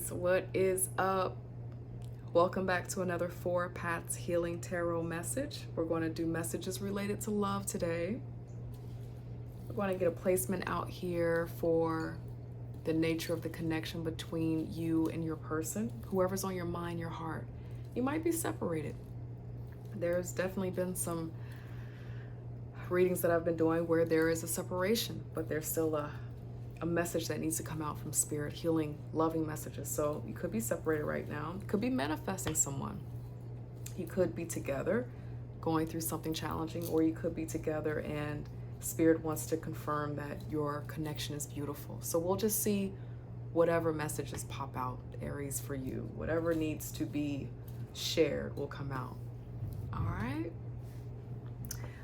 Aries, what is up? Welcome back to another Four Paths Healing Tarot message. We're going to do messages related to love today. We're going to get a placement out here for the nature of the connection between you and your person, whoever's on your mind, your heart. You might be separated. There's definitely been some readings that I've been doing where there is a separation, but there's still a message that needs to come out from spirit, healing, loving messages. So you could be separated right now. You could be manifesting someone. You could be together going through something challenging, or you could be together and spirit wants to confirm that your connection is beautiful. So we'll just see whatever messages pop out, Aries, for you. Whatever needs to be shared will come out. All right.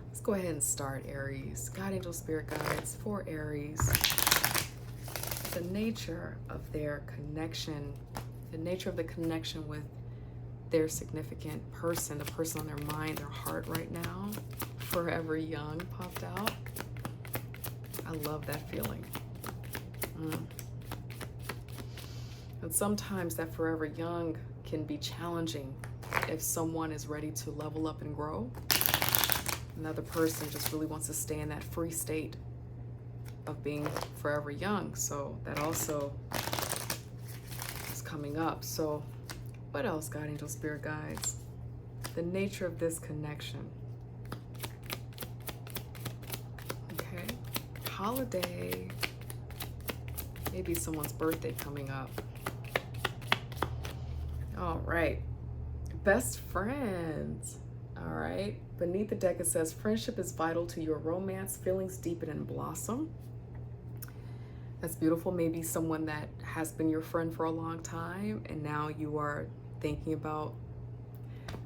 Let's go ahead and start, Aries. God, angel, spirit guides for Aries. The nature of their connection, the nature of the connection with their significant person, the person on their mind, their heart right now. Forever Young popped out. I love that feeling. And sometimes that forever young can be challenging if someone is ready to level up and grow. Another person just really wants to stay in that free state of being forever young. So that also is coming up. So what else, God, angel, spirit guides? The nature of this connection. Okay. Holiday. Maybe someone's birthday coming up. All right. Best friends. All right. Beneath the deck, it says, friendship is vital to your romance. Feelings deepen and blossom. That's beautiful. Maybe someone that has been your friend for a long time, and now you are thinking about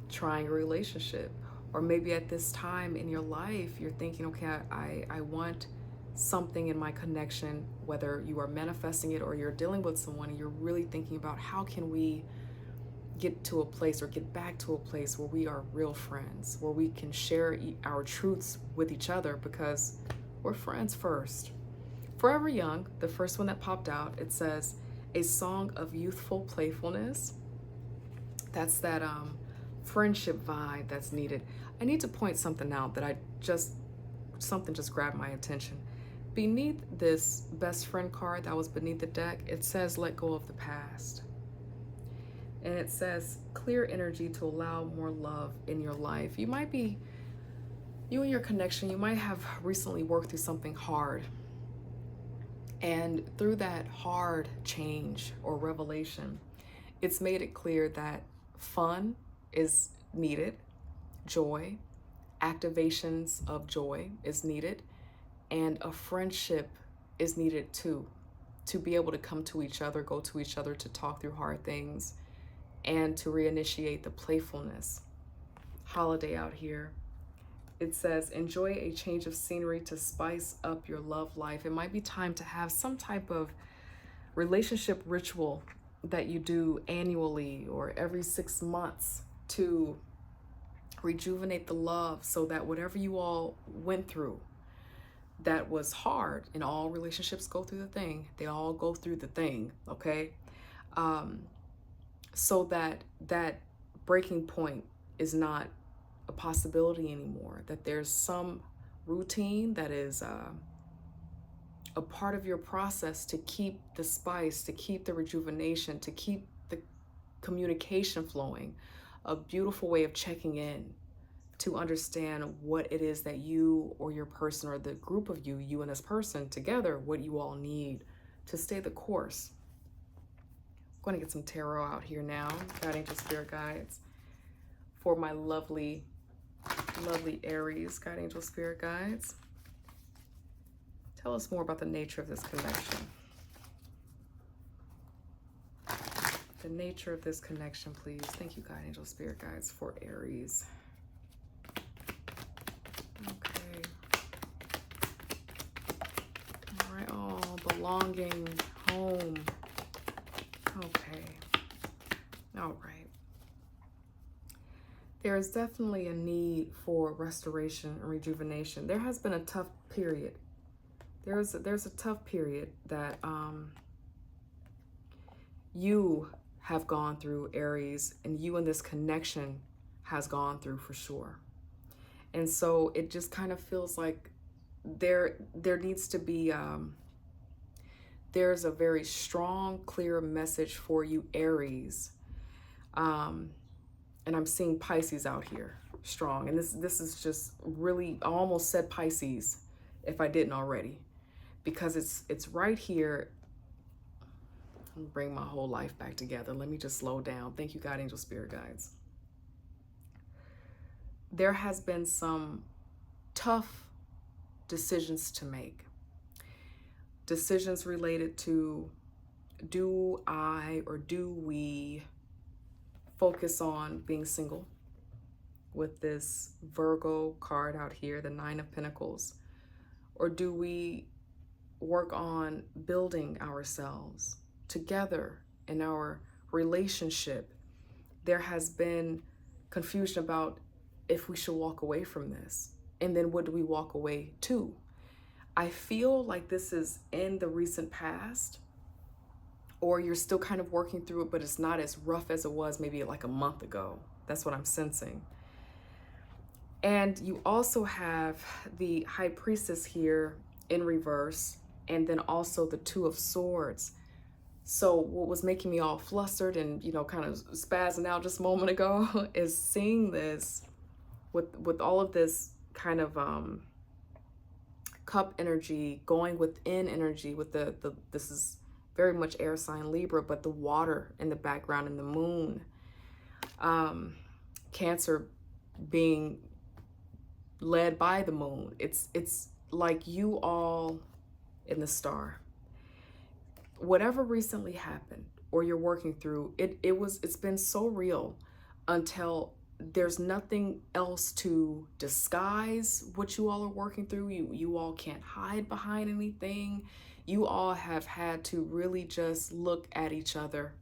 trying a relationship. Or maybe at this time in your life, you're thinking, okay, I want something in my connection, whether you are manifesting it or you're dealing with someone, and you're really thinking about how can we get to a place or get back to a place where we are real friends, where we can share our truths with each other because we're friends first. Forever Young, the first one that popped out, it says, a song of youthful playfulness. That's that friendship vibe that's needed. I need to point something out that something just grabbed my attention. Beneath this best friend card that was beneath the deck, it says, let go of the past. And it says, clear energy to allow more love in your life. You and your connection, you might have recently worked through something hard. And through that hard change or revelation, it's made it clear that fun is needed, joy, activations of joy is needed, and a friendship is needed too, to be able to come to each other, go to each other, to talk through hard things, and to reinitiate the playfulness. Holiday out here. It says, enjoy a change of scenery to spice up your love life. It might be time to have some type of relationship ritual that you do annually or every 6 months to rejuvenate the love, so that whatever you all went through that was hard, and all relationships go through the thing. They all go through the thing, okay? So that that breaking point is not a possibility anymore, that there's some routine that is a part of your process to keep the spice, to keep the rejuvenation, to keep the communication flowing, a beautiful way of checking in to understand what it is that you or your person or the group of you and this person together, what you all need to stay the course. I'm going to get some tarot out here now, God, angel, spirit guides, for my lovely Aries, God, angel, spirit guides. Tell us more about the nature of this connection. The nature of this connection, please. Thank you, God, angel, spirit guides, for Aries. Okay. All right. Oh, belonging, home. Okay. All right. There is definitely a need for restoration and rejuvenation. There has been a tough period. There's a tough period that you have gone through, Aries, and you and this connection has gone through for sure. And so it just kind of feels like there needs to be there's a very strong, clear message for you, Aries. And I'm seeing Pisces out here strong. And this is just really, I almost said Pisces if I didn't already, because it's right here. Bring my whole life back together. Let me just slow down. Thank you, God, angel, spirit guides. There has been some tough decisions to make. Decisions related to, do I or do we focus on being single with this Virgo card out here, the Nine of Pentacles? Or do we work on building ourselves together in our relationship? There has been confusion about if we should walk away from this. And then what do we walk away to? I feel like this is in the recent past, or you're still kind of working through it, but it's not as rough as it was maybe like a month ago. That's what I'm sensing. And you also have the High Priestess here in reverse, and then also the Two of Swords. So what was making me all flustered and, you know, kind of spazzing out just a moment ago is seeing this with all of this kind of cup energy, going within energy with the this is very much air sign Libra, but the water in the background and the moon. Cancer being led by the moon. It's like you all in the star. Whatever recently happened or you're working through, it's been so real until there's nothing else to disguise what you all are working through. You all can't hide behind anything. You all have had to really just look at each other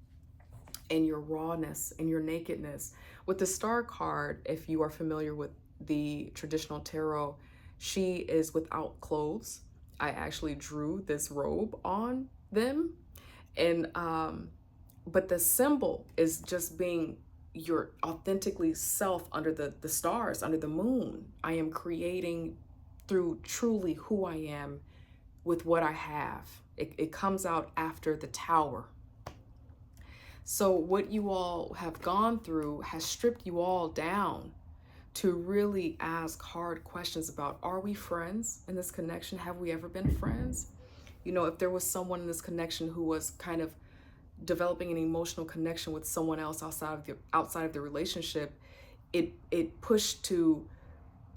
in your rawness and your nakedness. With the Star card, if you are familiar with the traditional tarot, she is without clothes. I actually drew this robe on them, and but the symbol is just being your authentically self under the stars, under the moon. I am creating through truly who I am with what I have. It comes out after the Tower. So what you all have gone through has stripped you all down to really ask hard questions about, are we friends in this connection? Have we ever been friends? You know, if there was someone in this connection who was kind of developing an emotional connection with someone else outside of the relationship, it pushed to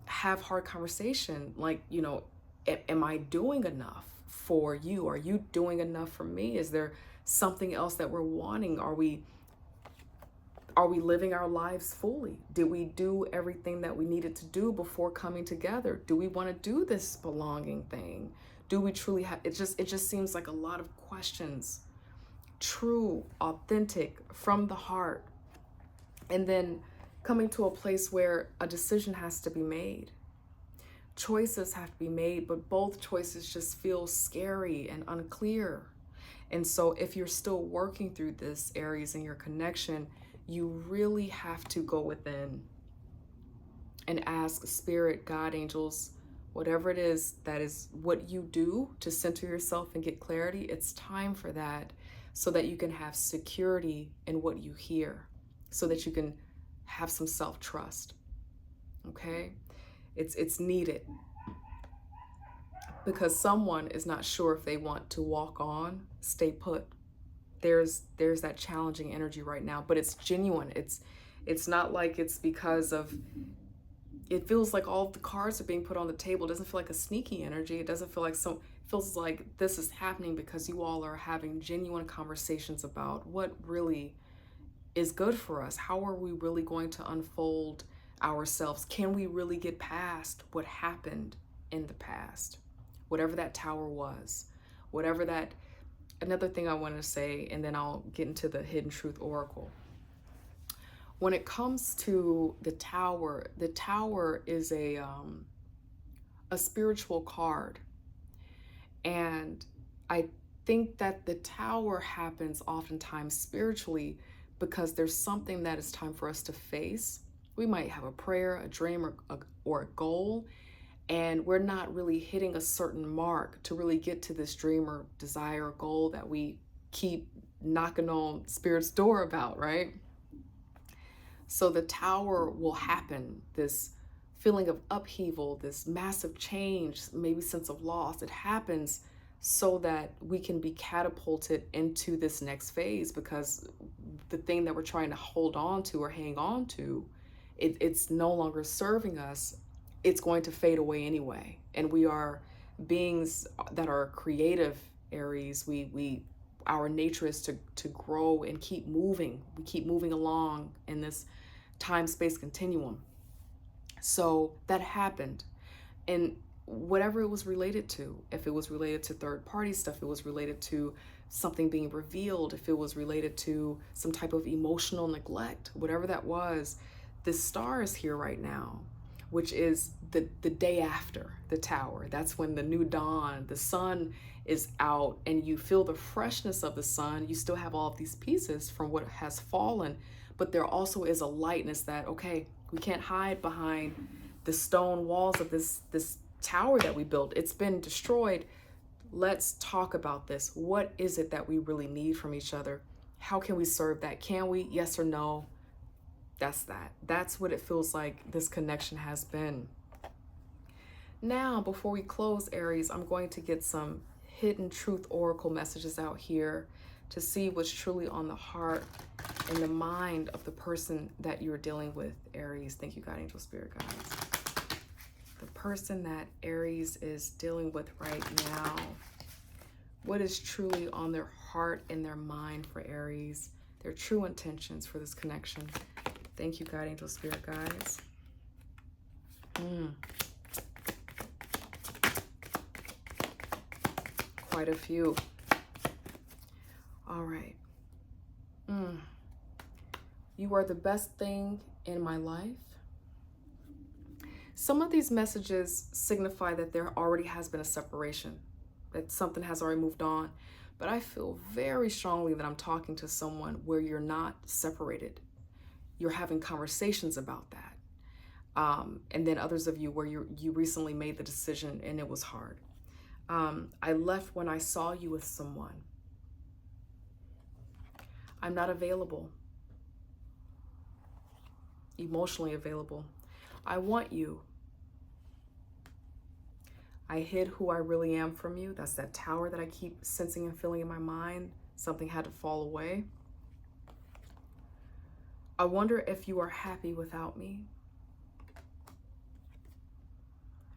have hard conversation, like, you know, am I doing enough for you? Are you doing enough for me? Is there something else that we're wanting? Are we living our lives fully? Did we do everything that we needed to do before coming together? Do we want to do this belonging thing? Do we truly have it? Just seems like a lot of questions, true, authentic, from the heart. And then coming to a place where a decision has to be made. Choices have to be made, but both choices just feel scary and unclear. And so if you're still working through this, Aries, in your connection, you really have to go within and ask spirit, God, angels, whatever it is that is what you do to center yourself and get clarity. It's time for that, so that you can have security in what you hear, so that you can have some self-trust. Okay? It's needed, because someone is not sure if they want to walk on, stay put. There's that challenging energy right now, but it's genuine. It's not like it's because of, it feels like all of the cards are being put on the table. It doesn't feel like a sneaky energy. It doesn't feel like it feels like this is happening because you all are having genuine conversations about what really is good for us. How are we really going to unfold ourselves? Can we really get past what happened in the past? Whatever that Tower was, whatever that. Another thing I wanted to say, and then I'll get into the Hidden Truth Oracle. When it comes to the Tower is a spiritual card. And I think that the tower happens oftentimes spiritually because there's something that is time for us to face. We might have a prayer, a dream, or a goal, and we're not really hitting a certain mark to really get to this dream or desire or goal that we keep knocking on spirit's door about, right? So the tower will happen, this feeling of upheaval, this massive change, maybe sense of loss. It happens so that we can be catapulted into this next phase, because the thing that we're trying to hold on to or hang on to, it's no longer serving us. It's going to fade away anyway. And we are beings that are creative, Aries. We our nature is to grow and keep moving. We keep moving along in this time-space continuum. So that happened. And whatever it was related to, if it was related to third-party stuff, it was related to something being revealed, if it was related to some type of emotional neglect, whatever that was, the star is here right now, which is the day after the tower. That's when the new dawn, the sun is out, and you feel the freshness of the sun. You still have all of these pieces from what has fallen, but there also is a lightness that, okay, we can't hide behind the stone walls of this tower that we built. It's been destroyed. Let's talk about this. What is it that we really need from each other? How can we serve that? Can we? Yes or no? That's what it feels like this connection has been. Now, before we close, Aries, I'm going to get some hidden truth oracle messages out here to see what's truly on the heart and the mind of the person that you're dealing with, Aries. Thank you, God, angel, spirit guides. The person that Aries is dealing with right now, what is truly on their heart and their mind for Aries, their true intentions for this connection. Thank you, God, angel, spirit guides. Quite a few. All right. You are the best thing in my life. Some of these messages signify that there already has been a separation, that something has already moved on. But I feel very strongly that I'm talking to someone where you're not separated. You're having conversations about that. And then others of you where you recently made the decision and it was hard. I left when I saw you with someone. I'm not available. Emotionally available. I want you. I hid who I really am from you. That's that tower that I keep sensing and feeling in my mind. Something had to fall away. I wonder if you are happy without me.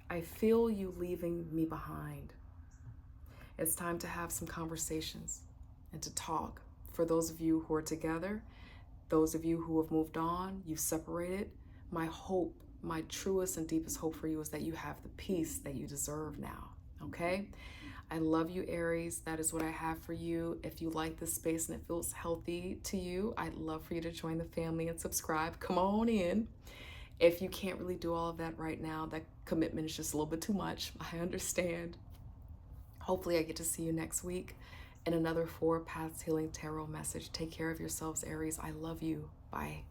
I feel you leaving me behind. It's time to have some conversations and to talk. For those of you who are together, those of you who have moved on, you've separated, my hope, my truest and deepest hope for you is that you have the peace that you deserve now, okay? I love you, Aries. That is what I have for you. If you like this space and it feels healthy to you, I'd love for you to join the family and subscribe. Come on in. If you can't really do all of that right now, that commitment is just a little bit too much. I understand. Hopefully I get to see you next week in another 4 Paths Healing Tarot message. Take care of yourselves, Aries. I love you. Bye.